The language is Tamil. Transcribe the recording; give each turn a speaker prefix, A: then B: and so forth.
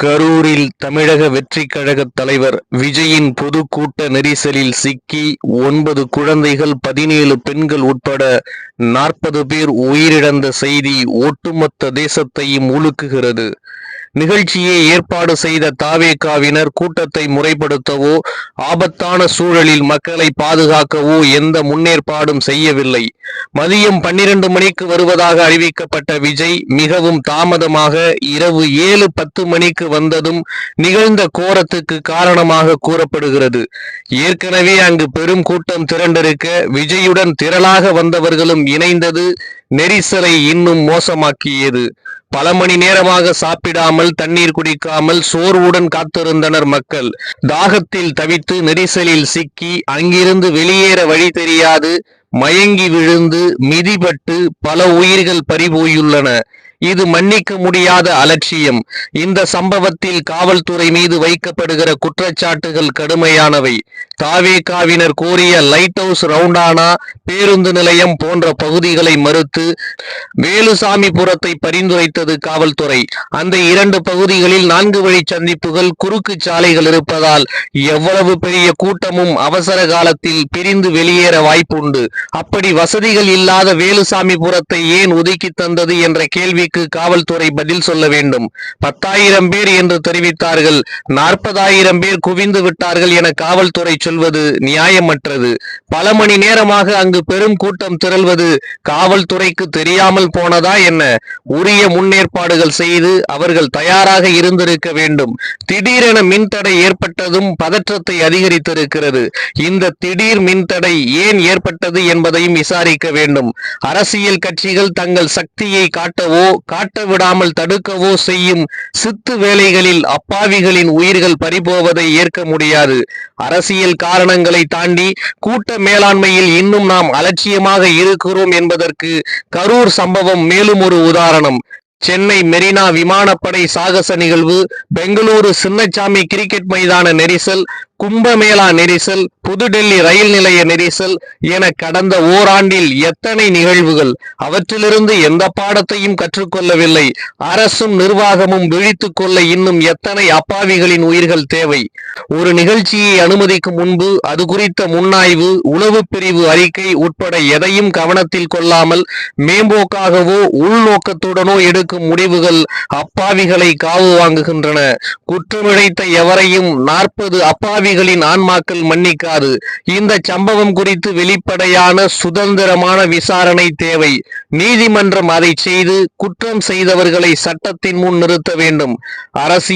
A: கரூரில் தமிழக வெற்றிக் கழக தலைவர் விஜயின் பொதுக்கூட்ட நெரிசலில் சிக்கி 9 குழந்தைகள் 17 பெண்கள் உட்பட 40 பேர் உயிரிழந்த செய்தி ஒட்டுமொத்த தேசத்தையும் உலுக்குகிறது. நிகழ்ச்சியை ஏற்பாடு செய்த தவேகாவினர் கூட்டத்தை முறைப்படுத்தவோ ஆபத்தான சூழலில் மக்களை பாதுகாக்கவோ எந்த முன்னேற்பாடும் செய்யவில்லை. மதியம் 12 மணிக்கு வருவதாக அறிவிக்கப்பட்ட விஜய் மிகவும் தாமதமாக இரவு 7:10 மணிக்கு வந்ததும் நிகழ்ந்த கோரத்துக்கு காரணமாக கூறப்படுகிறது. ஏற்கனவே அங்கு பெரும் கூட்டம் திரண்டிருக்க விஜயுடன் திரளாக வந்தவர்களும் இணைந்தது நெரிசலை இன்னும் மோசமாக்கியது. பல மணி நேரமாக சாப்பிடாமல் தண்ணீர் குடிக்காமல் சோர்வுடன் காத்திருந்தனர் மக்கள். தாகத்தில் தவித்து நெரிசலில் சிக்கி அங்கிருந்து வெளியேற வழி தெரியாது மயங்கி விழுந்து மிதிபட்டு பல உயிர்கள் பறிபோயுள்ளன. இது மன்னிக்க முடியாத அலட்சியம். இந்த சம்பவத்தில் காவல்துறை மீது வைக்கப்படுகிற குற்றச்சாட்டுகள் கடுமையானவை. தவேகாவினர் கோரிய லைட் ஹவுஸ், ரவுண்டானா, பேருந்து நிலையம் போன்ற பகுதிகளை மறுத்து வேலுசாமிபுரத்தை பரிந்துரைத்தது காவல்துறை. அந்த 2 பகுதிகளில் 4 வழி சந்திப்புகள், குறுக்கு சாலைகள் இருப்பதால் எவ்வளவு பெரிய கூட்டமும் அவசர காலத்தில் பிரிந்து வெளியேற வாய்ப்புண்டு. அப்படி வசதிகள் இல்லாத வேலுசாமிபுரத்தை ஏன் ஒதுக்கி தந்தது என்ற கேள்விக்கு காவல்துறை பதில் சொல்ல வேண்டும். 10,000 பேர் என்று தெரிவித்தார்கள், 40,000 பேர் குவிந்து விட்டார்கள் என காவல்துறை சொல்வது நியாயமற்றது. பல மணி நேரமாக அங்கு பெரும் கூட்டம் திரள்வது காவல்துறைக்கு தெரியாமல் போனதா என்ன? உரிய முன்னேற்பாடுகள் செய்து அவர்கள் தயாராக இருந்திருக்க வேண்டும். திடீரென மின்தடை ஏற்பட்டதும் பதற்றத்தை அதிகரித்திருக்கிறது. இந்த திடீர் மின்தடை ஏன் ஏற்பட்டது என்பதையும் விசாரிக்க வேண்டும். அரசியல் கட்சிகள் தங்கள் சக்தியை காட்டவோ காட்ட விடாமல் தடுக்கவோ செய்யும் சித்து வேலைகளில் அப்பாவிகளின் உயிர்கள் பறிபோவதை ஏற்க முடியாது. அரசியல் காரணங்களை தாண்டி கூட்ட மேலாண்மையில் இன்னும் நாம் அலட்சியமாக இருக்கிறோம் என்பதற்கு கரூர் சம்பவம் மேலும் ஒரு உதாரணம். சென்னை மெரினா விமானப்படை சாகச நிகழ்வு, பெங்களூரு சின்னசாமி கிரிக்கெட் மைதான நெரிசல், கும்பமேளா நெரிசல், புதுடெல்லி ரயில் நிலைய நெரிசல் என கடந்த ஓராண்டில் எத்தனை நிகழ்வுகள்! அவற்றிலிருந்து எந்த பாடத்தையும் கற்றுக்கொள்ளவில்லை. அரசும் நிர்வாகமும் விழித்துக் கொள்ள இன்னும் எத்தனை அப்பாவிகளின் உயிர்கள் தேவை? ஒரு நிகழ்ச்சியை அனுமதிக்கும் முன்பு அது குறித்த முன்னாய்வு, உளவு பிரிவு அறிக்கை உட்பட எதையும் கவனத்தில் கொள்ளாமல் மேம்போக்காகவோ உள்நோக்கத்துடனோ எடுக்கும் முடிவுகள் அப்பாவிகளை காவு வாங்குகின்றன. குற்றமிழைத்த எவரையும் 40 அப்பாவிகளின் ஆன்மாக்கள் மன்னிக்காது. இந்த சம்பவம் குறித்து வெளிப்படையான சுதந்திரமான விசாரணை தேவை. நீதிமன்றம் அதை செய்து குற்றம் செய்தவர்களை சட்டத்தின் முன் நிறுத்த வேண்டும். அரசியல்